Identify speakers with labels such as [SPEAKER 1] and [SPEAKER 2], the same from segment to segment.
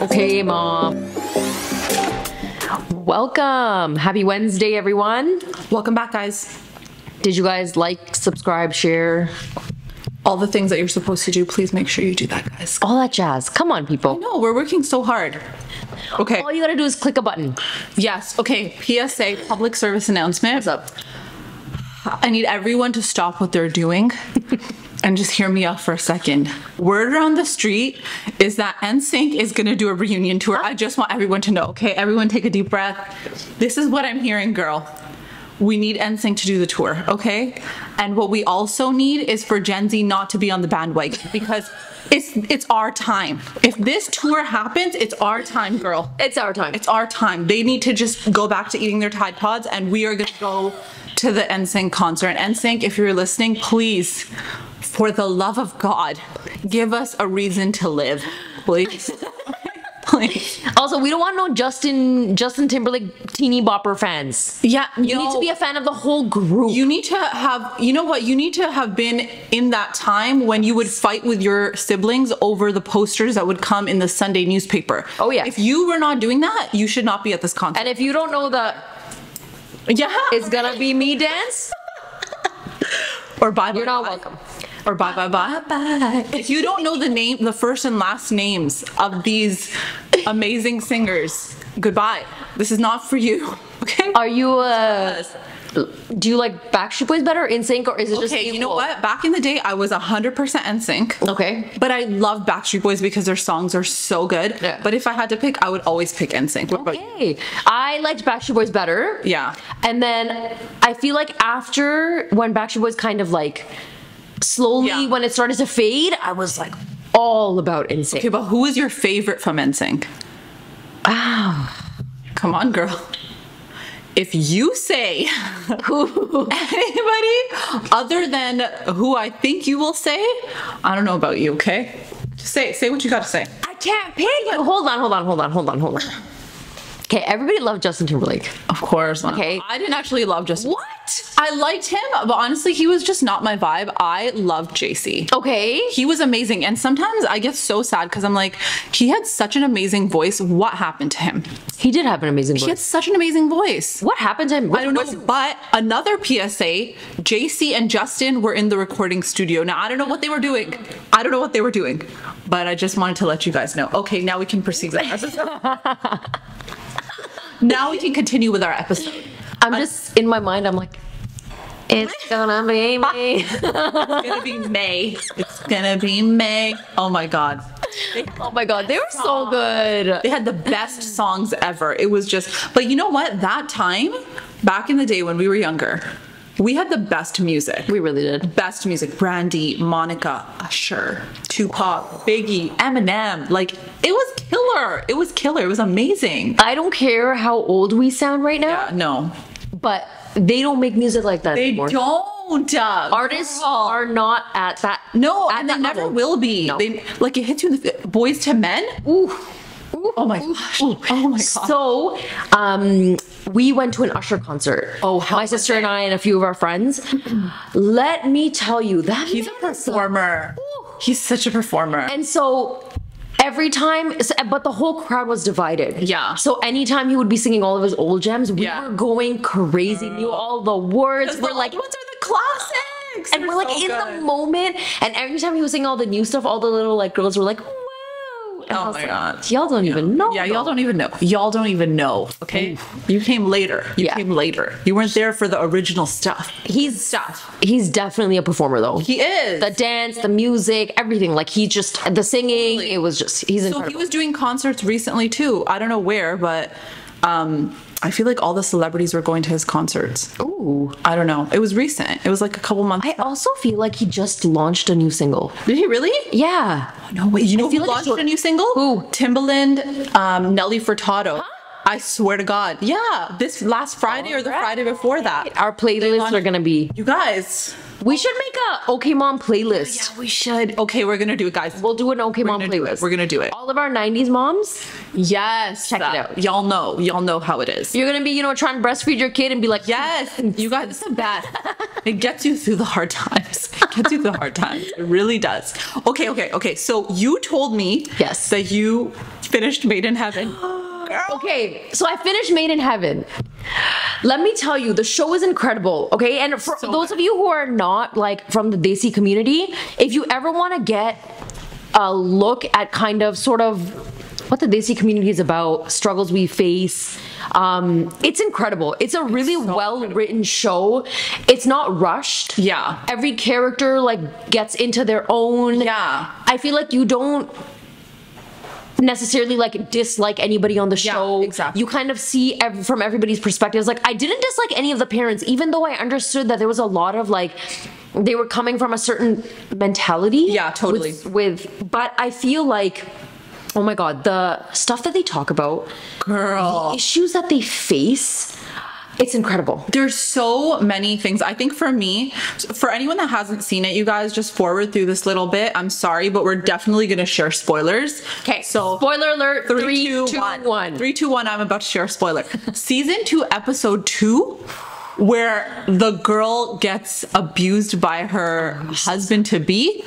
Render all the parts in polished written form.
[SPEAKER 1] Okay, Mom. Welcome. Happy Wednesday, everyone.
[SPEAKER 2] Welcome back, guys.
[SPEAKER 1] Did you guys like, subscribe, share?
[SPEAKER 2] All the things that you're supposed to do, please make sure you do that, guys.
[SPEAKER 1] All that jazz. Come on, people.
[SPEAKER 2] No, we're working so hard. Okay.
[SPEAKER 1] All you gotta do is click a button.
[SPEAKER 2] Yes. Okay. PSA, public service announcement.
[SPEAKER 1] What's up?
[SPEAKER 2] I need everyone to stop what they're doing and just hear me out for a second. Word around the street is that NSYNC is going to do a reunion tour. I just want everyone to know, okay? Everyone take a deep breath. This is what I'm hearing, girl. We need NSYNC to do the tour, okay? And what we also need is for Gen Z not to be on the bandwagon because it's our time. If this tour happens, it's our time, girl.
[SPEAKER 1] It's our time.
[SPEAKER 2] It's our time. They need to just go back to eating their Tide Pods and we are going to go to the NSYNC concert. NSYNC, if you're listening, please, for the love of God, give us a reason to live, please. Please.
[SPEAKER 1] Also, we don't want no Justin Timberlake teeny bopper fans.
[SPEAKER 2] Yeah,
[SPEAKER 1] you need to be a fan of the whole group.
[SPEAKER 2] You need to have, you know what? You need to have been in that time when you would fight with your siblings over the posters that would come in the Sunday newspaper.
[SPEAKER 1] Oh yeah.
[SPEAKER 2] If you were not doing that, you should not be at this concert.
[SPEAKER 1] And if you don't know the it's gonna be me dance,
[SPEAKER 2] or bye,
[SPEAKER 1] you're not welcome.
[SPEAKER 2] Or bye bye bye bye. If you don't know the first and last names of these amazing singers, goodbye. This is not for you. Okay.
[SPEAKER 1] Are you do you like Backstreet Boys better, NSYNC, or is it just
[SPEAKER 2] okay? You know what? Back in the day, I was 100% NSYNC.
[SPEAKER 1] Okay.
[SPEAKER 2] But I love Backstreet Boys because their songs are so good.
[SPEAKER 1] Yeah.
[SPEAKER 2] But if I had to pick, I would always pick NSYNC. What about you?
[SPEAKER 1] Okay. I liked Backstreet Boys better.
[SPEAKER 2] Yeah.
[SPEAKER 1] And then I feel like after when Backstreet Boys kind of like slowly when it started to fade, I was like all about NSYNC.
[SPEAKER 2] Okay, but who is your favorite from NSYNC? Come on, girl. If you say anybody other than who I think you will say, I don't know about you, okay? Just say what you got to say.
[SPEAKER 1] I can't pick. Hold on. Okay, everybody loved Justin Timberlake.
[SPEAKER 2] Of course.
[SPEAKER 1] Okay.
[SPEAKER 2] I didn't actually love Justin.
[SPEAKER 1] What?
[SPEAKER 2] I liked him, but honestly, he was just not my vibe. I loved JC.
[SPEAKER 1] Okay.
[SPEAKER 2] He was amazing. And sometimes I get so sad because I'm like, he had such an amazing voice. What happened to him?
[SPEAKER 1] He did have an amazing voice.
[SPEAKER 2] He had such an amazing voice.
[SPEAKER 1] What happened to him?
[SPEAKER 2] I don't know. But another PSA, JC and Justin were in the recording studio. Now, I don't know what they were doing. But I just wanted to let you guys know. Okay, now we can proceed with our episode. Now we can continue with our episode.
[SPEAKER 1] I'm just, in my mind, I'm like, it's gonna be me.
[SPEAKER 2] It's gonna be May. It's gonna be May. Oh my God.
[SPEAKER 1] Oh my God, they were so good.
[SPEAKER 2] They had the best songs ever. It was just, but you know what? That time, back in the day when we were younger, we had the best music.
[SPEAKER 1] We really did.
[SPEAKER 2] Best music. Brandy, Monica, Usher, Tupac, Biggie, Eminem. Like, it was killer. It was killer. It was amazing.
[SPEAKER 1] I don't care how old we sound right now.
[SPEAKER 2] Yeah, no.
[SPEAKER 1] But they don't make music like that anymore.
[SPEAKER 2] They don't.
[SPEAKER 1] Artists are not at that.
[SPEAKER 2] No,
[SPEAKER 1] at
[SPEAKER 2] and they
[SPEAKER 1] that
[SPEAKER 2] never
[SPEAKER 1] level.
[SPEAKER 2] will be.
[SPEAKER 1] No.
[SPEAKER 2] They, like, it hits you in the Boys to Men.
[SPEAKER 1] Ooh.
[SPEAKER 2] Oh my gosh. Oh my God.
[SPEAKER 1] So, we went to an Usher concert.
[SPEAKER 2] Oh, how
[SPEAKER 1] my sister and I and a few of our friends. Let me tell you, that
[SPEAKER 2] he's a performer. He's such a performer.
[SPEAKER 1] And so every time, but the whole crowd was divided.
[SPEAKER 2] Yeah.
[SPEAKER 1] So anytime he would be singing all of his old gems, we were going crazy. Knew all the words. We're like,
[SPEAKER 2] what are the classics?
[SPEAKER 1] and we're like in the moment. And every time he was singing all the new stuff, all the little like girls were like, wow. And
[SPEAKER 2] oh my God.
[SPEAKER 1] Y'all don't even know.
[SPEAKER 2] Yeah, y'all don't even know. Y'all don't even know. Okay. You came later. You came later. You weren't there for the original stuff.
[SPEAKER 1] He's definitely a performer though.
[SPEAKER 2] He is.
[SPEAKER 1] The dance, the music, everything. Like he just, the singing, it was just, he's incredible.
[SPEAKER 2] So he was doing concerts recently too. I don't know where, but I feel like all the celebrities were going to his concerts.
[SPEAKER 1] Ooh.
[SPEAKER 2] I don't know. It was recent. It was like a couple months.
[SPEAKER 1] I also feel like he just launched a new single.
[SPEAKER 2] Did he really?
[SPEAKER 1] Yeah.
[SPEAKER 2] No, wait. You know who
[SPEAKER 1] like
[SPEAKER 2] launched a new single? Who? Timbaland, Nelly Furtado. Huh? I swear to God. Yeah. This last Friday or the Friday before that.
[SPEAKER 1] Our playlists are going to be...
[SPEAKER 2] You guys...
[SPEAKER 1] We should make a OK Mom playlist.
[SPEAKER 2] Yeah, we should. Okay, we're gonna do it, guys.
[SPEAKER 1] We'll do an OK Mom playlist.
[SPEAKER 2] We're gonna do it.
[SPEAKER 1] All of our 90s moms.
[SPEAKER 2] Yes.
[SPEAKER 1] Check it out.
[SPEAKER 2] Y'all know how it is.
[SPEAKER 1] You're gonna be, trying to breastfeed your kid and be like,
[SPEAKER 2] yes, you guys, it's so bad. It gets you through the hard times. It gets you through the hard times. It really does. Okay. So you told me
[SPEAKER 1] yes
[SPEAKER 2] that you finished Made in Heaven.
[SPEAKER 1] Okay, so I finished Made in Heaven. Let me tell you, the show is incredible, okay? And for those of you who are not like from the Desi community, if you ever want to get a look at kind of sort of what the Desi community is about, struggles we face, it's incredible. It's a really well-written show. It's not rushed.
[SPEAKER 2] Yeah.
[SPEAKER 1] Every character like gets into their own.
[SPEAKER 2] Yeah.
[SPEAKER 1] I feel like you don't necessarily like dislike anybody on the show.
[SPEAKER 2] Exactly.
[SPEAKER 1] You kind of see from everybody's perspectives. Like I didn't dislike any of the parents, even though I understood that there was a lot of like they were coming from a certain mentality.
[SPEAKER 2] Yeah, totally.
[SPEAKER 1] But I feel like, oh my god, the stuff that they talk about,
[SPEAKER 2] girl,
[SPEAKER 1] the issues that they face. It's incredible.
[SPEAKER 2] There's so many things. I think for me, for anyone that hasn't seen it, you guys just forward through this little bit. I'm sorry, but we're definitely going to share spoilers.
[SPEAKER 1] Okay.
[SPEAKER 2] So
[SPEAKER 1] spoiler alert. 3, 2, 1.
[SPEAKER 2] 3, 2, 1. I'm about to share a spoiler. Season 2, episode 2, where the girl gets abused by her husband to be.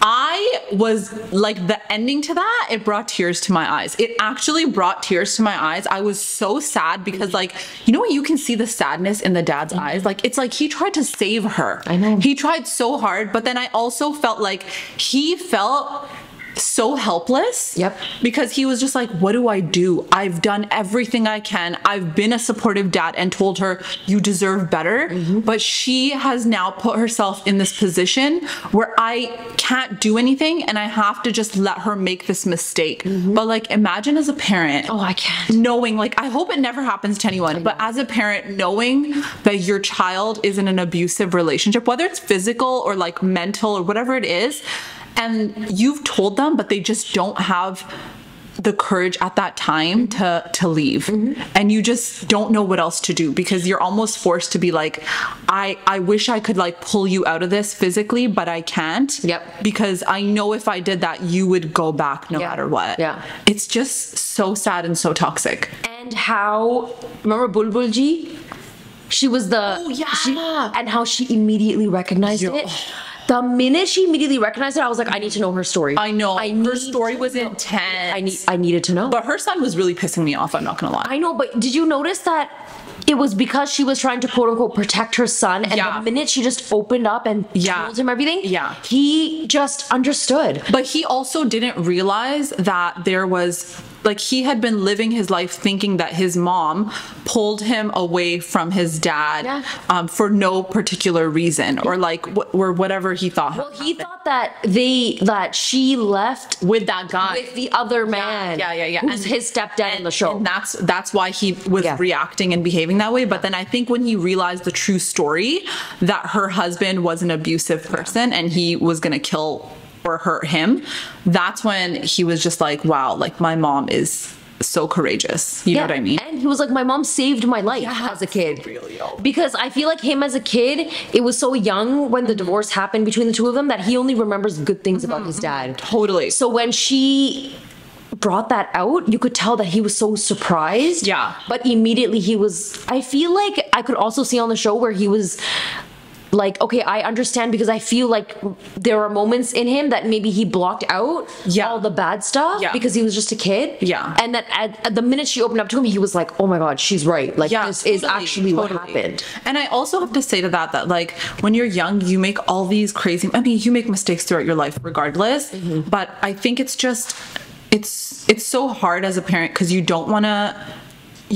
[SPEAKER 2] I was like, the ending to that, it brought tears to my eyes. It actually brought tears to my eyes. I was so sad because like, you know when you can see the sadness in the dad's eyes? Like, it's like he tried to save her.
[SPEAKER 1] I know.
[SPEAKER 2] He tried so hard, but then I also felt like he felt so helpless.
[SPEAKER 1] Yep.
[SPEAKER 2] Because he was just like, what do I do? I've done everything I can. I've been a supportive dad and told her you deserve better. But she has now put herself in this position where I can't do anything and I have to just let her make this mistake. But like, imagine as a parent.
[SPEAKER 1] Oh, I can't.
[SPEAKER 2] Knowing, like, I hope it never happens to anyone, but as a parent, knowing that your child is in an abusive relationship, whether it's physical or like mental or whatever it is, and you've told them, but they just don't have the courage at that time to leave. And you just don't know what else to do because you're almost forced to be like, I wish I could like pull you out of this physically, but I can't.
[SPEAKER 1] Yep.
[SPEAKER 2] Because I know if I did that, you would go back no matter what.
[SPEAKER 1] Yeah.
[SPEAKER 2] It's just so sad and so toxic.
[SPEAKER 1] And how, remember Bulbulji? She was the, and how she immediately recognized it. The minute she immediately recognized it, I was like, I need to know her story.
[SPEAKER 2] I know. Her story was intense.
[SPEAKER 1] I needed to know.
[SPEAKER 2] But her son was really pissing me off, I'm not gonna lie.
[SPEAKER 1] I know, but did you notice that it was because she was trying to quote unquote protect her son, and the minute she just opened up and told him everything, he just understood.
[SPEAKER 2] But he also didn't realize that there was, like, he had been living his life thinking that his mom pulled him away from his dad for no particular reason, or like or whatever he thought.
[SPEAKER 1] Well, he thought that she left
[SPEAKER 2] with that guy,
[SPEAKER 1] with the other man, who's his stepdad in the show,
[SPEAKER 2] and that's why he was reacting and behaving that way. But then I think when he realized the true story, that her husband was an abusive person and he was gonna kill or hurt him, that's when he was just like, wow, like my mom is so courageous. You know what I mean?
[SPEAKER 1] And he was like, my mom saved my life as a kid. Because I feel like him as a kid, it was so young when the divorce happened between the two of them that he only remembers good things about his dad.
[SPEAKER 2] Totally.
[SPEAKER 1] So when she brought that out, you could tell that he was so surprised.
[SPEAKER 2] Yeah.
[SPEAKER 1] But immediately he was, I feel like I could also see on the show where he was like, okay, I understand, because I feel like there are moments in him that maybe he blocked out all the bad stuff because he was just a kid. Yeah. And that at the minute she opened up to him, he was like, oh my God, she's right. Like, this is actually what happened.
[SPEAKER 2] And I also have to say to that like, when you're young, you make all these crazy, I mean, you make mistakes throughout your life regardless. But I think it's just, it's so hard as a parent because you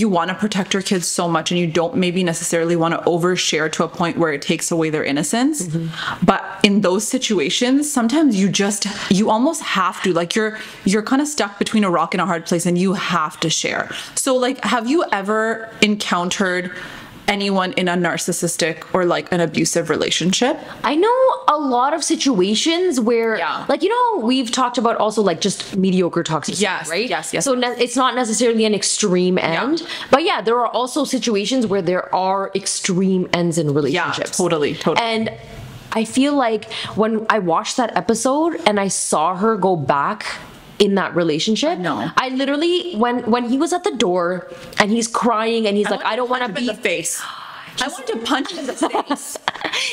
[SPEAKER 2] want to protect your kids so much, and you don't maybe necessarily want to overshare to a point where it takes away their innocence. But in those situations, sometimes you almost have to, like, you're kind of stuck between a rock and a hard place and you have to share. So like, have you ever encountered anyone in a narcissistic or like an abusive relationship?
[SPEAKER 1] I know a lot of situations where, like, you know, we've talked about also like just mediocre toxicity, right? Yes. So it's not necessarily an extreme end, but there are also situations where there are extreme ends in relationships.
[SPEAKER 2] Yeah, totally.
[SPEAKER 1] And I feel like when I watched that episode and I saw her go back in that relationship, I literally, when he was at the door and he's crying and he's like, I don't want to be
[SPEAKER 2] in the face. I want to punch him in the face.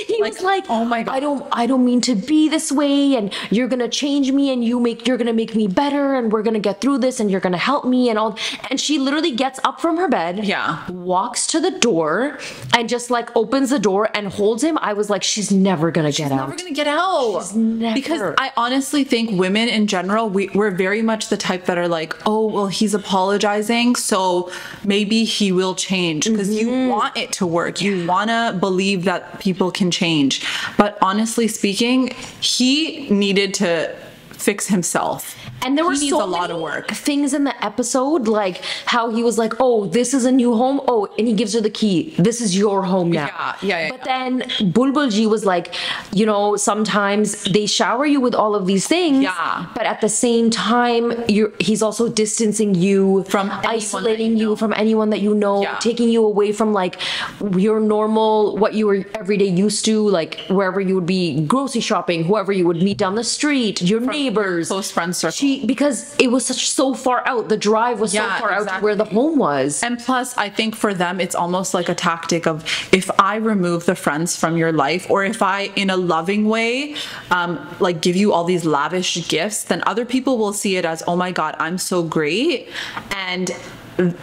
[SPEAKER 1] He was like,
[SPEAKER 2] oh my God.
[SPEAKER 1] I don't mean to be this way, and you're gonna change me, and you're gonna make me better, and we're gonna get through this, and you're gonna help me, and all. And she literally gets up from her bed, walks to the door, and just like opens the door and holds him. I was like, she's never gonna get out.
[SPEAKER 2] Never gonna get out.
[SPEAKER 1] She's never.
[SPEAKER 2] Because I honestly think women in general, we're very much the type that are like, oh, well, he's apologizing, so maybe he will change, because you want it to work. You want to believe that people can change. But honestly speaking, he needed to fix himself.
[SPEAKER 1] And there were so many things in the episode, like how he was like, oh, this is a new home. Oh, and he gives her the key. This is your home now. But then Bulbulji was like, you know, sometimes they shower you with all of these things. But at the same time, he's also distancing you, from isolating you from anyone that you know, taking you away from like your normal, what you were everyday used to, like wherever you would be grocery shopping, whoever you would meet down the street, your neighbors,
[SPEAKER 2] close friends circle.
[SPEAKER 1] Because it was so far out. The drive was so far out to where the home was.
[SPEAKER 2] And plus, I think for them, it's almost like a tactic of, if I remove the friends from your life, or if I, in a loving way, like give you all these lavish gifts, then other people will see it as, oh my God, I'm so great. And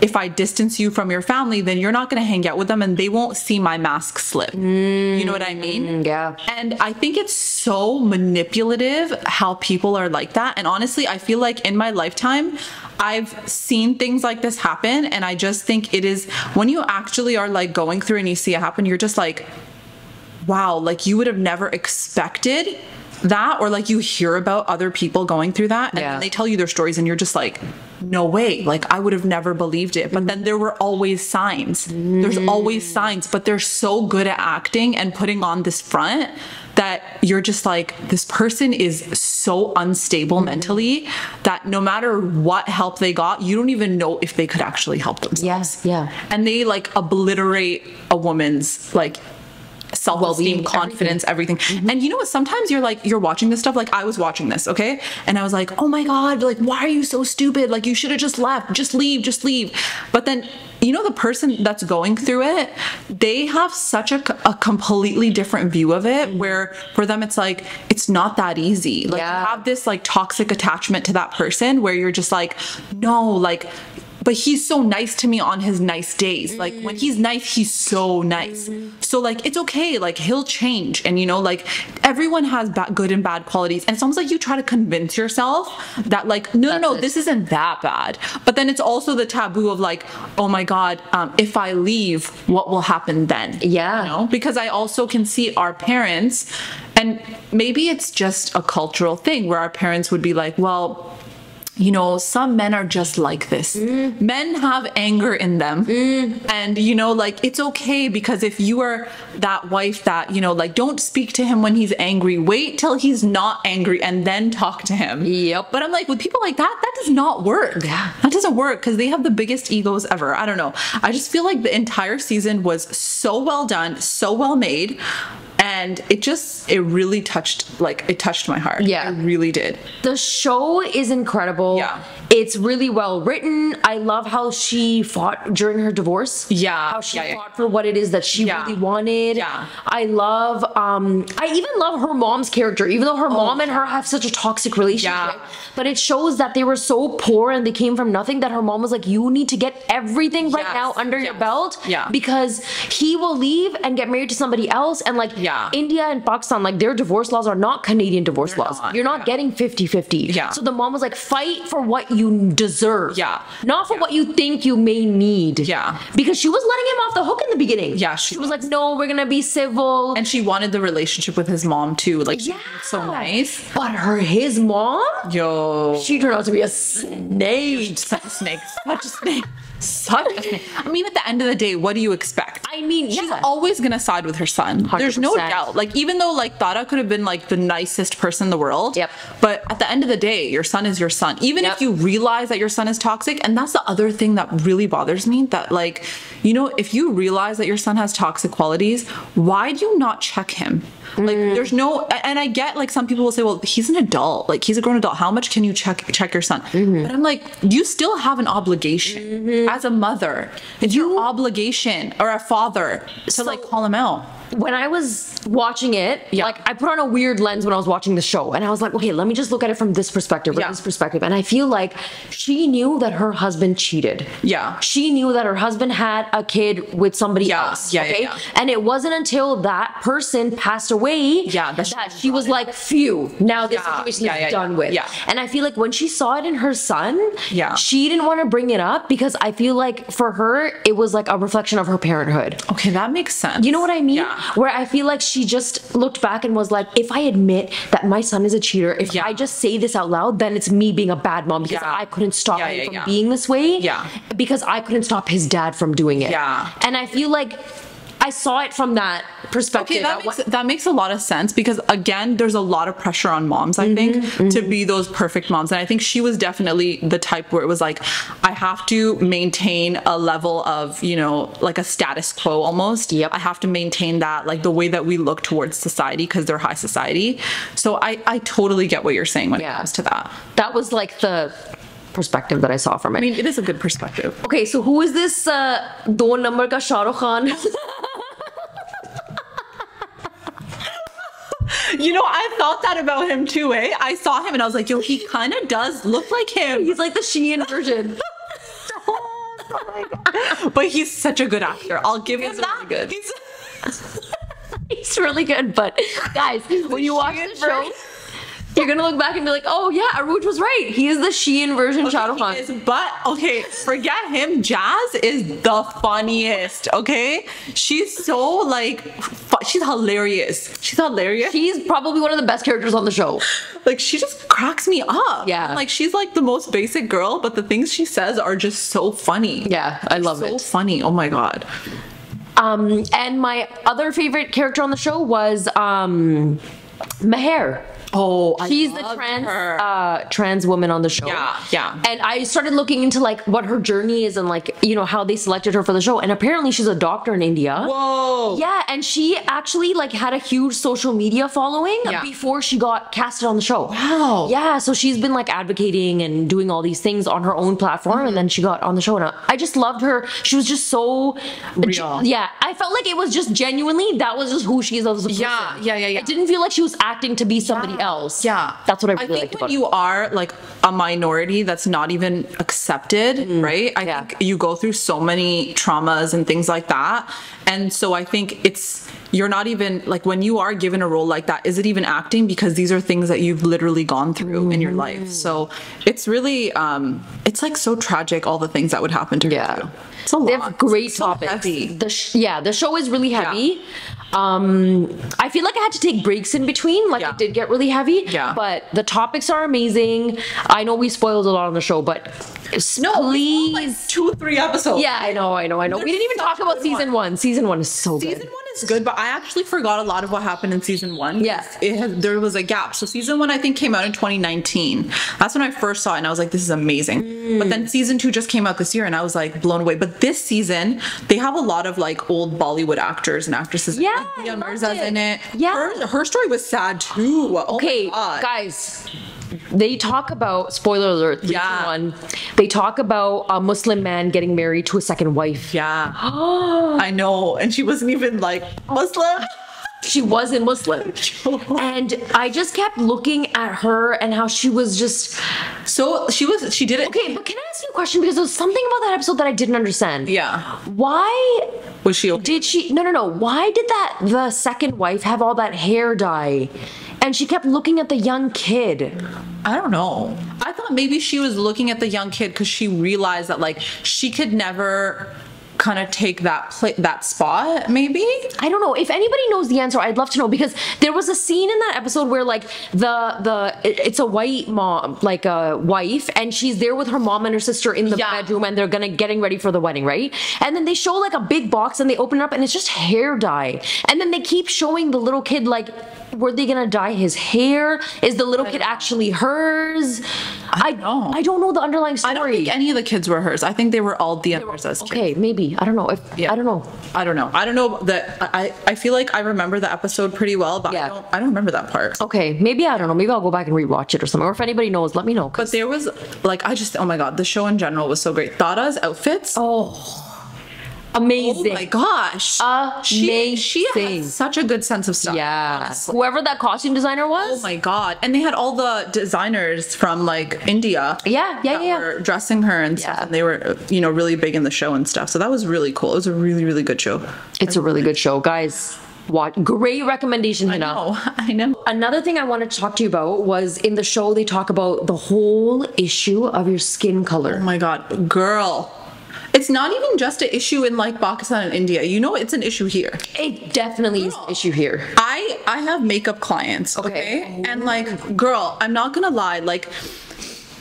[SPEAKER 2] if I distance you from your family, then you're not going to hang out with them, and they won't see my mask slip. You know what I mean?
[SPEAKER 1] Yeah.
[SPEAKER 2] And I think it's so manipulative how people are like that. And honestly, I feel like in my lifetime, I've seen things like this happen. And I just think it is, when you actually are like going through and you see it happen, you're just like, wow, like you would have never expected that, or like you hear about other people going through that, and then they tell you their stories, and you're just like, no way, like I would have never believed it. But then there were always signs. There's always signs, but they're so good at acting and putting on this front that you're just like, this person is so unstable mentally that no matter what help they got, you don't even know if they could actually help themselves. And they like obliterate a woman's like self-esteem, confidence, everything. And you know what, sometimes you're watching this stuff, like I was watching this, okay, and I was like, oh my God, like why are you so stupid, like you should have just left, just leave. But then, you know, the person that's going through it, they have such a completely different view of it, where for them it's like, it's not that easy. Like you have this like toxic attachment to that person where you're just like, no, like, but he's so nice to me on his nice days. Like when he's nice, he's so nice. So like, it's okay. Like he'll change. And you know, like everyone has good and bad qualities. And it's almost like you try to convince yourself that like, no, this isn't that bad. But then it's also the taboo of like, oh my God, if I leave, what will happen then? You know? Because I also can see our parents, and maybe it's just a cultural thing where our parents would be like, well, you know, some men are just like this. Men have anger in them. And, you know, like, it's okay, because if you are that wife that, you know, like, don't speak to him when he's angry. Wait till he's not angry and then talk to him. But I'm like, with people like that, that does not work. That doesn't work, because they have the biggest egos ever. I don't know. I just feel like the entire season was so well done, so well made. And it really touched, like, it touched my heart. It really did.
[SPEAKER 1] The show is incredible. It's really well written. I love how she fought during her divorce. How she fought for what it is that she really wanted. I love, I even love her mom's character, even though her mom and her have such a toxic relationship. But it shows that they were so poor and they came from nothing, that her mom was like, you need to get everything right now under your belt, because he will leave and get married to somebody else. And like, India and Pakistan, like their divorce laws are not Canadian divorce laws. You're not getting 50-50. So the mom was like, fight for what you deserve. Not for what you think you may need. Because she was letting him off the hook in the beginning. She was like, no, we're gonna be civil.
[SPEAKER 2] And she wanted the relationship with his mom too. Like, she was so nice.
[SPEAKER 1] But his mom? She turned out to be a snake.
[SPEAKER 2] Such a snake. Such a snake. I mean, at the end of the day, what do you expect?
[SPEAKER 1] I mean,
[SPEAKER 2] she's always gonna side with her son. 100%. There's no doubt. Like, even though like Tara could have been like the nicest person in the world, but at the end of the day, your son is your son. Even if you realize that your son is toxic, and that's the other thing that really bothers me, that like, you know, if you realize that your son has toxic qualities, why do you not check him? Like there's no, and I get like some people will say, well, he's an adult, like he's a grown adult. How much can you check your son? But I'm like, you still have an obligation as a mother. It's your obligation, or a father, to like call him out.
[SPEAKER 1] When I was watching it, like I put on a weird lens when I was watching the show, and I was like, okay, let me just look at it from this perspective or this perspective. And I feel like she knew that her husband cheated. Yeah. She knew that her husband had a kid with somebody else. Okay. And it wasn't until that person passed away that she was like, phew, now this situation is done with. And I feel like when she saw it in her son, she didn't want to bring it up because I feel like for her, it was like a reflection of her parenthood.
[SPEAKER 2] Okay, that makes sense.
[SPEAKER 1] You know what I mean? Where I feel like she just looked back and was like, if I admit that my son is a cheater, if I just say this out loud, then it's me being a bad mom because I couldn't stop him from being this way. Because I couldn't stop his dad from doing it. And I feel like I saw it from that perspective.
[SPEAKER 2] Okay, that makes a lot of sense because again, there's a lot of pressure on moms, I think, to be those perfect moms. And I think she was definitely the type where it was like, I have to maintain a level of, you know, like a status quo almost. I have to maintain that, like the way that we look towards society because they're high society. So I totally get what you're saying when it comes to that.
[SPEAKER 1] That was like the perspective that I saw from it.
[SPEAKER 2] I mean, it is a good perspective.
[SPEAKER 1] Okay, so who is this do number ka Shah Rukh Khan?
[SPEAKER 2] You know, I thought that about him too, eh? I saw him and I was like, yo, he kind of does look like him.
[SPEAKER 1] He's like the Shein version.
[SPEAKER 2] Oh my God. But he's such a good actor. I'll give him that. Really good.
[SPEAKER 1] He's really good, but guys, when you watch the show, you're gonna look back and be like, oh yeah, Aruj was right. He is the Shein version Shah Rukh Khan.
[SPEAKER 2] But okay, forget him. Jazz is the funniest, okay? She's so like, she's hilarious. She's hilarious.
[SPEAKER 1] She's probably one of the best characters on the show.
[SPEAKER 2] Like she just cracks me up. Yeah. Like she's like the most basic girl, but the things she says are just so funny.
[SPEAKER 1] Yeah, I love it.
[SPEAKER 2] So funny, oh my God.
[SPEAKER 1] And my other favorite character on the show was Mahair.
[SPEAKER 2] Oh,
[SPEAKER 1] she's the trans woman on the show. Yeah. And I started looking into like what her journey is and like, you know, how they selected her for the show. And apparently she's a doctor in India.
[SPEAKER 2] Whoa.
[SPEAKER 1] Yeah, and she actually like had a huge social media following before she got casted on the show.
[SPEAKER 2] Wow.
[SPEAKER 1] Yeah, so she's been like advocating and doing all these things on her own platform, and then she got on the show. And I just loved her. She was just so
[SPEAKER 2] real.
[SPEAKER 1] Yeah, I felt like it was just genuinely, that was just who she is as a person.
[SPEAKER 2] Yeah.
[SPEAKER 1] It didn't feel like she was acting to be somebody else.
[SPEAKER 2] Yeah,
[SPEAKER 1] that's what I really liked
[SPEAKER 2] think
[SPEAKER 1] about
[SPEAKER 2] when you are like a minority that's not even accepted, right? I think you go through so many traumas and things like that, and so I think you're not even like, when you are given a role like that, is it even acting? Because these are things that you've literally gone through in your life. So it's really it's like so tragic, all the things that would happen to you. It's a lot.
[SPEAKER 1] They have great topics.
[SPEAKER 2] Heavy.
[SPEAKER 1] The show is really heavy. I feel like I had to take breaks in between. Like it did get really heavy. But the topics are amazing. I know we spoiled a lot on the show, but please,
[SPEAKER 2] like 2-3 episodes.
[SPEAKER 1] Yeah, I know. We didn't even talk about season 1. Season 1 is so good.
[SPEAKER 2] Season 1 is good, but I actually forgot a lot of what happened in season 1.
[SPEAKER 1] Yeah,
[SPEAKER 2] there was a gap. So season 1 I think came out in 2019. That's when I first saw it, and I was like, this is amazing. But then season 2 just came out this year, and I was like blown away. But this season they have a lot of like old Bollywood actors and actresses.
[SPEAKER 1] Yeah,
[SPEAKER 2] like Diya Mirza's in it.
[SPEAKER 1] Yeah,
[SPEAKER 2] her story was sad too.
[SPEAKER 1] Okay, guys. They talk about, spoiler alert, 1. They talk about a Muslim man getting married to a second wife.
[SPEAKER 2] Yeah. I know. And she wasn't even like Muslim.
[SPEAKER 1] She wasn't Muslim. And I just kept looking at her and how she was just...
[SPEAKER 2] So she did it...
[SPEAKER 1] Okay, but can I ask you a question? Because there was something about that episode that I didn't understand.
[SPEAKER 2] Yeah.
[SPEAKER 1] Why...
[SPEAKER 2] Was she okay?
[SPEAKER 1] Did she... No. Why did the second wife have all that hair dye? And she kept looking at the young kid.
[SPEAKER 2] I don't know. I thought maybe she was looking at the young kid because she realized that like she could never kind of take that spot, maybe.
[SPEAKER 1] I don't know. If anybody knows the answer, I'd love to know, because there was a scene in that episode where like it's a white mom, like a wife, and she's there with her mom and her sister in the bedroom, and they're getting ready for the wedding, right? And then they show like a big box and they open it up and it's just hair dye. And then they keep showing the little kid, like, were they gonna dye his hair? Is the little kid actually hers? I don't know the underlying story.
[SPEAKER 2] I don't think any of the kids were hers. I think they were all DNRs as kids.
[SPEAKER 1] Okay, maybe. I don't know. I don't know.
[SPEAKER 2] I don't know that. I feel like I remember the episode pretty well, but I don't remember that part.
[SPEAKER 1] Okay, maybe I don't know. Maybe I'll go back and rewatch it or something. Or if anybody knows, let me know.
[SPEAKER 2] But there was like, oh my god, the show in general was so great. Tara's outfits.
[SPEAKER 1] Oh. Amazing.
[SPEAKER 2] Oh my gosh.
[SPEAKER 1] Amazing.
[SPEAKER 2] She has such a good sense of style.
[SPEAKER 1] Yeah.
[SPEAKER 2] Honestly.
[SPEAKER 1] Whoever that costume designer was.
[SPEAKER 2] Oh my god. And they had all the designers from like India.
[SPEAKER 1] Yeah.
[SPEAKER 2] Were dressing her and stuff. And they were, really big in the show and stuff. So that was really cool. It was a really, really good show.
[SPEAKER 1] It's a really good show, guys. Watch. Great recommendation, Hina.
[SPEAKER 2] I know.
[SPEAKER 1] Another thing I wanted to talk to you about was in the show they talk about the whole issue of your skin color.
[SPEAKER 2] Oh my god, girl. It's not even just an issue in like Pakistan and India. It's an issue here.
[SPEAKER 1] It definitely is an issue here.
[SPEAKER 2] I have makeup clients, okay? And like, girl, I'm not gonna lie, like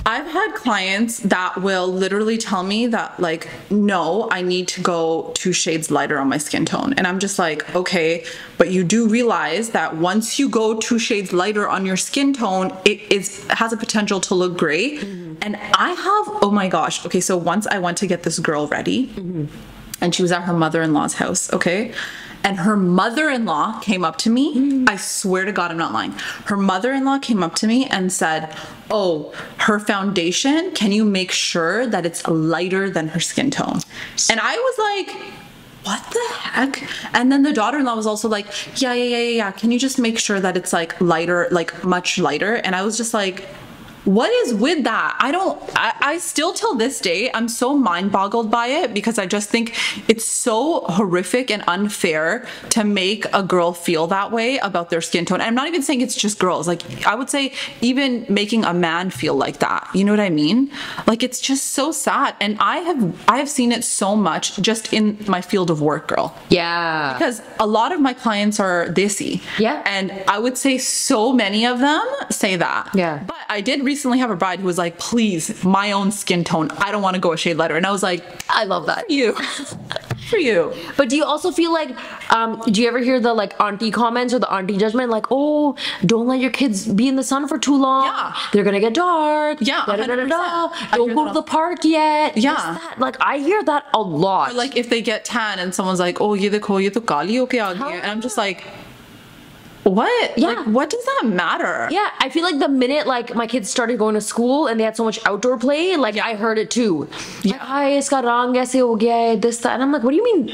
[SPEAKER 2] I've had clients that will literally tell me that like, no, I need to go 2 shades lighter on my skin tone. And I'm just like, okay, but you do realize that once you go 2 shades lighter on your skin tone, it has a potential to look great. And I have, oh my gosh. Okay, so once I went to get this girl ready and she was at her mother-in-law's house, okay? And her mother-in-law came up to me. I swear to God, I'm not lying. Her mother-in-law came up to me and said, oh, her foundation, can you make sure that it's lighter than her skin tone? And I was like, what the heck? And then the daughter-in-law was also like, yeah. Can you just make sure that it's like lighter, like much lighter? And I was just like, what is with that? I still till this day, I'm so mind boggled by it because I just think it's so horrific and unfair to make a girl feel that way about their skin tone. And I'm not even saying it's just girls. Like I would say even making a man feel like that. You know what I mean? Like it's just so sad. And I have seen it so much just in my field of work, girl.
[SPEAKER 1] Yeah.
[SPEAKER 2] Because a lot of my clients are desi.
[SPEAKER 1] Yeah.
[SPEAKER 2] And I would say so many of them say that.
[SPEAKER 1] Yeah.
[SPEAKER 2] But I did recently have a bride who was like, please, my own skin tone, I don't want to go a shade lighter. And I was like,
[SPEAKER 1] I love that.
[SPEAKER 2] For you.
[SPEAKER 1] But do you also feel like, do you ever hear the like auntie comments or the auntie judgment? Like, oh, don't let your kids be in the sun for too long.
[SPEAKER 2] Yeah.
[SPEAKER 1] They're going to get dark.
[SPEAKER 2] Yeah.
[SPEAKER 1] Don't go to the park yet.
[SPEAKER 2] Yeah.
[SPEAKER 1] Like, I hear that a lot.
[SPEAKER 2] Or like if they get tan and someone's like, oh, ye dekho, ye to kali ho ke aa gayi hai. And I'm just like, what?
[SPEAKER 1] Yeah.
[SPEAKER 2] Like, what does that matter?
[SPEAKER 1] Yeah, I feel like the minute like my kids started going to school and they had so much outdoor play, like I heard it too. Like, hi, iska rang aise ho gaya hai, this, that. And I'm like, what do you mean?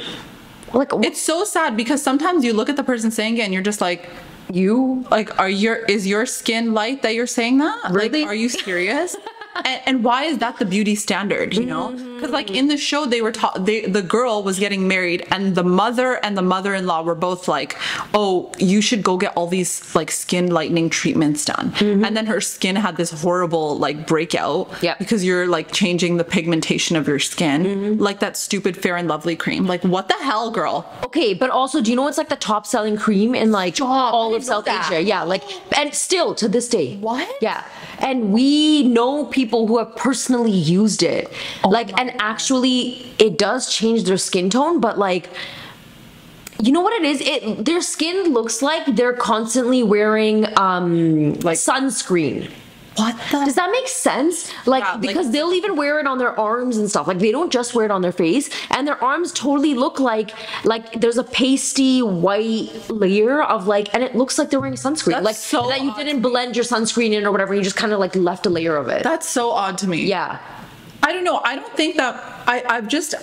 [SPEAKER 1] Like,
[SPEAKER 2] it's so sad because sometimes you look at the person saying it and you're just like, is your skin light that you're saying that?
[SPEAKER 1] Really?
[SPEAKER 2] Like, are you serious? And why is that the beauty standard, you know? Because like in the show they were taught, the girl was getting married and the mother and the mother-in-law were both like, oh, you should go get all these like skin lightening treatments done. And then her skin had this horrible like breakout because you're like changing the pigmentation of your skin, like that stupid Fair and Lovely cream. Like what the hell, girl?
[SPEAKER 1] Okay, but also do you know what's like the top selling cream in like all of South Asia? Yeah, like, and still to this day.
[SPEAKER 2] What?
[SPEAKER 1] Yeah. And we know people who have personally used it. Like, and actually it does change their skin tone, but like, you know what it is? Their skin looks like they're constantly wearing like sunscreen.
[SPEAKER 2] What the?
[SPEAKER 1] Does that make sense? Like,
[SPEAKER 2] Yeah,
[SPEAKER 1] because they'll even wear it on their arms and stuff. Like, they don't just wear it on their face. And their arms totally look like there's a pasty white layer of like, and it looks like they're wearing sunscreen.
[SPEAKER 2] That's
[SPEAKER 1] like,
[SPEAKER 2] so
[SPEAKER 1] that you
[SPEAKER 2] odd.
[SPEAKER 1] didn't blend your sunscreen in or whatever. You just kind of like left a layer of it.
[SPEAKER 2] That's so odd to me.
[SPEAKER 1] Yeah.
[SPEAKER 2] I don't know. I don't think that I've just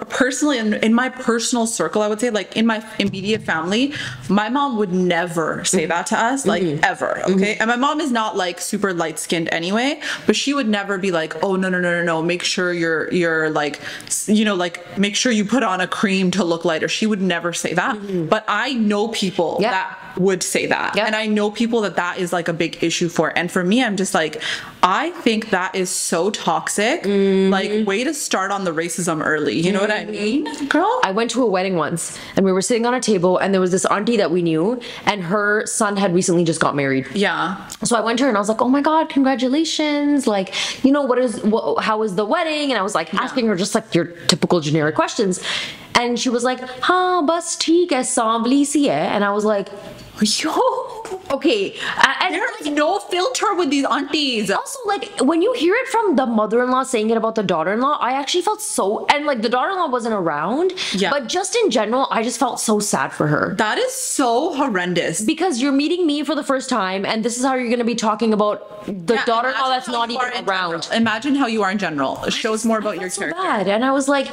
[SPEAKER 2] personally in my personal circle, I would say like in my immediate family, my mom would never say that to us, like ever. Okay. And my mom is not like super light skinned anyway, but she would never be like, oh, no. Make sure you're like, you know, like make sure you put on a cream to look lighter. She would never say that. But I know people that would say that. And I know people that is like a big issue for. And for me, I'm just like, I think that is so toxic. Like, way to start on the racism early. You know what I mean, girl?
[SPEAKER 1] I went to a wedding once and we were sitting on a table and there was this auntie that we knew and her son had recently just got married.
[SPEAKER 2] Yeah.
[SPEAKER 1] So I went to her and I was like, oh my God, congratulations. Like, you know, how was the wedding? And I was like asking her just like your typical generic questions. And she was like, हाँ बस ठीक है सांवली सी है. And I was like, yo, Okay, and
[SPEAKER 2] There's no filter with these aunties.
[SPEAKER 1] also, like, when you hear it from the mother-in-law saying it about the daughter-in-law, I actually felt so, and like the daughter-in-law wasn't around,
[SPEAKER 2] Yeah.
[SPEAKER 1] but just in general, I just felt so sad for her.
[SPEAKER 2] That is so horrendous.
[SPEAKER 1] Because you're meeting me for the first time, and this is how you're gonna be talking about the
[SPEAKER 2] Yeah,
[SPEAKER 1] daughter-in-law
[SPEAKER 2] imagine
[SPEAKER 1] that's
[SPEAKER 2] how
[SPEAKER 1] not
[SPEAKER 2] you are
[SPEAKER 1] even
[SPEAKER 2] in
[SPEAKER 1] around.
[SPEAKER 2] general. Imagine how you are in general. It shows more about your
[SPEAKER 1] So
[SPEAKER 2] character.
[SPEAKER 1] bad. And I was like,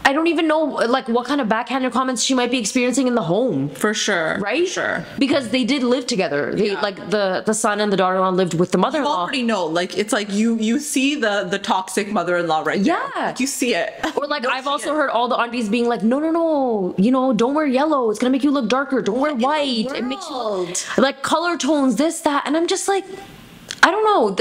[SPEAKER 1] I don't even know like what kind of backhanded comments she might be experiencing in the home.
[SPEAKER 2] For sure.
[SPEAKER 1] Right?
[SPEAKER 2] Sure.
[SPEAKER 1] Because they did live together. They
[SPEAKER 2] Yeah.
[SPEAKER 1] like the son and the daughter-in-law lived with the
[SPEAKER 2] You
[SPEAKER 1] mother-in-law.
[SPEAKER 2] already know, like it's like you see the toxic mother-in-law right there.
[SPEAKER 1] Yeah.
[SPEAKER 2] Like, you see it.
[SPEAKER 1] Or like
[SPEAKER 2] You
[SPEAKER 1] I've
[SPEAKER 2] see
[SPEAKER 1] also
[SPEAKER 2] it.
[SPEAKER 1] heard all the aunties being like, no, you know, don't wear yellow. It's gonna make you look darker. Don't wear white. It makes you look, like color tones, this, that. And I'm just like, I don't know.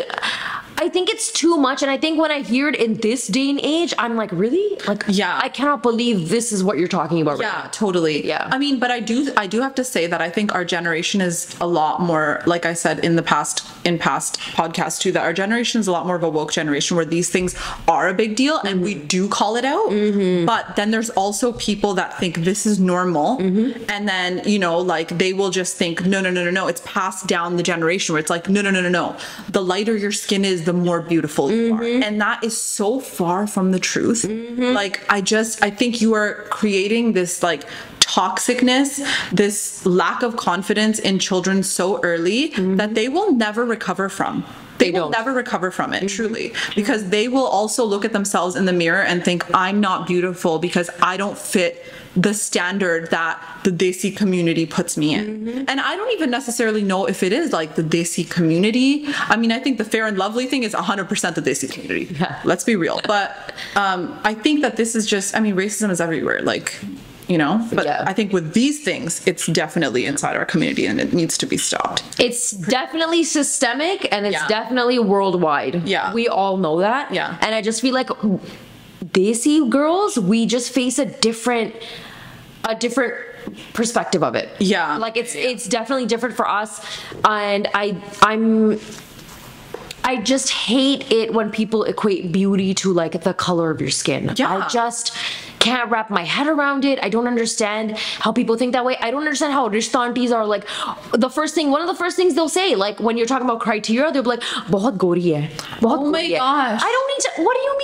[SPEAKER 1] I think it's too much, and I think when I hear it in this day and age, I'm like, really? Like,
[SPEAKER 2] Yeah.
[SPEAKER 1] I cannot believe this is what you're talking about right
[SPEAKER 2] Yeah,
[SPEAKER 1] now.
[SPEAKER 2] totally.
[SPEAKER 1] Yeah.
[SPEAKER 2] I mean, but I do have to say that I think our generation is a lot more, like I said in past podcasts too, that our generation is a lot more of a woke generation where these things are a big deal and we do call it out. But then there's also people that think this is normal, and then, you know, like they will just think, no, it's passed down the generation where it's like, no. The lighter your skin is, the more beautiful you are. And that is so far from the truth. Like, I think you are creating this like toxicness, this lack of confidence in children so early that they will never recover from. They will never recover from it, truly, because they will also look at themselves in the mirror and think, I'm not beautiful because I don't fit the standard that the Desi community puts me in. And I don't even necessarily know if it is like the Desi community. I mean, I think the fair and lovely thing is 100% the Desi community.
[SPEAKER 1] Yeah.
[SPEAKER 2] Let's be real. But I think that this is just, I mean, racism is everywhere. Like, you know, but
[SPEAKER 1] Yeah.
[SPEAKER 2] I think with these things, it's definitely inside our community and it needs to be stopped.
[SPEAKER 1] It's definitely systemic, and it's
[SPEAKER 2] Yeah.
[SPEAKER 1] definitely worldwide.
[SPEAKER 2] Yeah.
[SPEAKER 1] We all know that.
[SPEAKER 2] Yeah.
[SPEAKER 1] And I just feel like Desi girls, we just face a different perspective of it.
[SPEAKER 2] Yeah.
[SPEAKER 1] Like it's definitely different for us, and I just hate it when people equate beauty to like the color of your skin.
[SPEAKER 2] Yeah.
[SPEAKER 1] I just can't wrap my head around it. I don't understand how people think that way. I don't understand how rishta aunties are like, one of the first things they'll say, like when you're talking about criteria, they'll be like, bahut gori hai. Bahut
[SPEAKER 2] Oh my
[SPEAKER 1] gori hai."
[SPEAKER 2] gosh.
[SPEAKER 1] I don't need to, what do you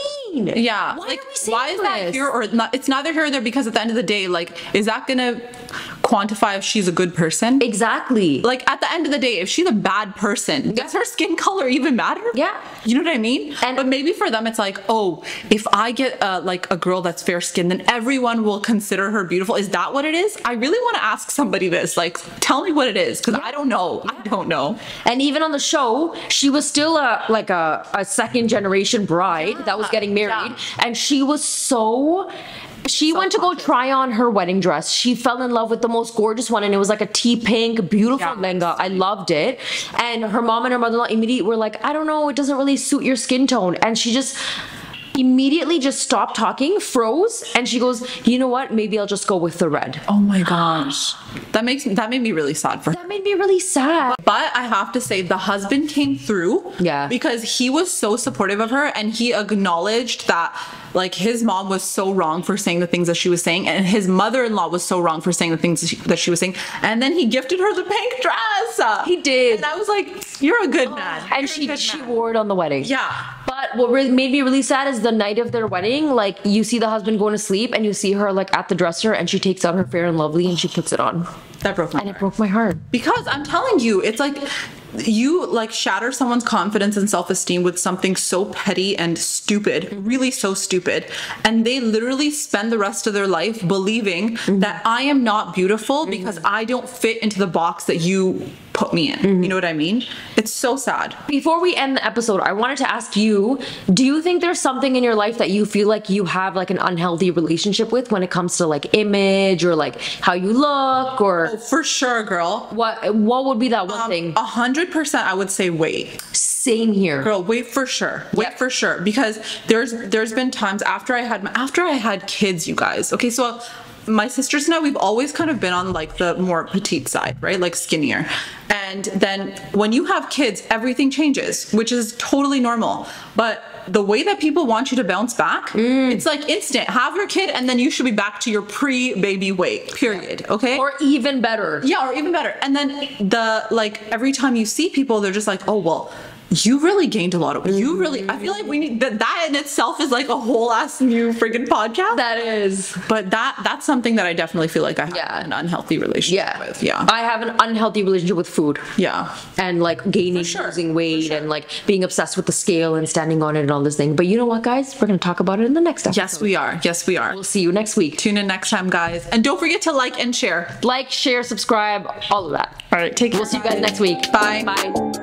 [SPEAKER 1] mean?
[SPEAKER 2] Yeah.
[SPEAKER 1] Why
[SPEAKER 2] like,
[SPEAKER 1] are we saying
[SPEAKER 2] why is that
[SPEAKER 1] this?
[SPEAKER 2] here or not? It's neither here or there, because at the end of the day, like, is that gonna quantify if she's a good person?
[SPEAKER 1] Exactly.
[SPEAKER 2] Like, at the end of the day, if she's a bad person, does her skin color even matter?
[SPEAKER 1] Yeah.
[SPEAKER 2] You know what I mean? But maybe for them, it's like, oh, if I get like a girl that's fair skinned, then everyone will consider her beautiful. Is that what it is? I really want to ask somebody this. Like, tell me what it is, because I don't know. I don't know.
[SPEAKER 1] And even on the show, she was still a second generation bride that was getting married, and she was she went to go try on her wedding dress. She fell in love with the most gorgeous one, and it was like a tea pink, beautiful lehenga. I loved it. And her mom and her mother-in-law immediately were like, I don't know, it doesn't really suit your skin tone. And she just immediately just stopped talking, froze, and she goes, you know what? Maybe I'll just go with the red.
[SPEAKER 2] Oh my gosh. That made me really sad for her.
[SPEAKER 1] That made me really sad.
[SPEAKER 2] But I have to say, the husband came through.
[SPEAKER 1] Yeah.
[SPEAKER 2] Because he was so supportive of her, and he acknowledged that, like, his mom was so wrong for saying the things that she was saying, and his mother-in-law was so wrong for saying the things that she was saying. And then he gifted her the pink dress.
[SPEAKER 1] He did.
[SPEAKER 2] And I was like, you're a good man.
[SPEAKER 1] And
[SPEAKER 2] You're a
[SPEAKER 1] she
[SPEAKER 2] good man.
[SPEAKER 1] wore it on the wedding.
[SPEAKER 2] Yeah.
[SPEAKER 1] But what really made me really sad is the night of their wedding, like you see the husband going to sleep and you see her like at the dresser and she takes out her Fair and Lovely and she puts it on.
[SPEAKER 2] That broke my
[SPEAKER 1] And
[SPEAKER 2] heart.
[SPEAKER 1] it broke my heart.
[SPEAKER 2] Because I'm telling you, it's like you like shatter someone's confidence and self-esteem with something so petty and stupid, really so stupid. And they literally spend the rest of their life believing that I am not beautiful because I don't fit into the box that you put me in. You know what I mean? It's so sad.
[SPEAKER 1] Before we end the episode, I wanted to ask you, do you think there's something in your life that you feel like you have like an unhealthy relationship with when it comes to like image or like how you look or
[SPEAKER 2] For sure, girl.
[SPEAKER 1] what would be that one thing?
[SPEAKER 2] 100% I would say weight.
[SPEAKER 1] Same here.
[SPEAKER 2] Girl, wait for sure. Wait for sure. Because there's been times after I had kids, you guys. Okay, so my sisters and I, we've always kind of been on like the more petite side, right? Like skinnier. And then when you have kids, everything changes, which is totally normal. But the way that people want you to bounce back, it's like instant. Have your kid and then you should be back to your pre-baby weight, period. Okay?
[SPEAKER 1] Or even better.
[SPEAKER 2] Yeah, or even better. And then every time you see people, they're just like, oh, well, you really gained a lot of weight. You really, I feel like we need that in itself is like a whole ass new friggin' podcast.
[SPEAKER 1] That is.
[SPEAKER 2] But that's something that I definitely feel like I have an unhealthy relationship with. Yeah.
[SPEAKER 1] I have an unhealthy relationship with food.
[SPEAKER 2] Yeah.
[SPEAKER 1] And like gaining, losing weight, and like being obsessed with the scale and standing on it and all this thing. But you know what, guys? We're going to talk about it in the next episode.
[SPEAKER 2] Yes, we are. Yes, we are.
[SPEAKER 1] We'll see you next week.
[SPEAKER 2] Tune in next time, guys. And don't forget to like and share.
[SPEAKER 1] Like, share, subscribe, all of that.
[SPEAKER 2] All right. Take care.
[SPEAKER 1] We'll see you guys next week.
[SPEAKER 2] Bye.
[SPEAKER 1] Bye.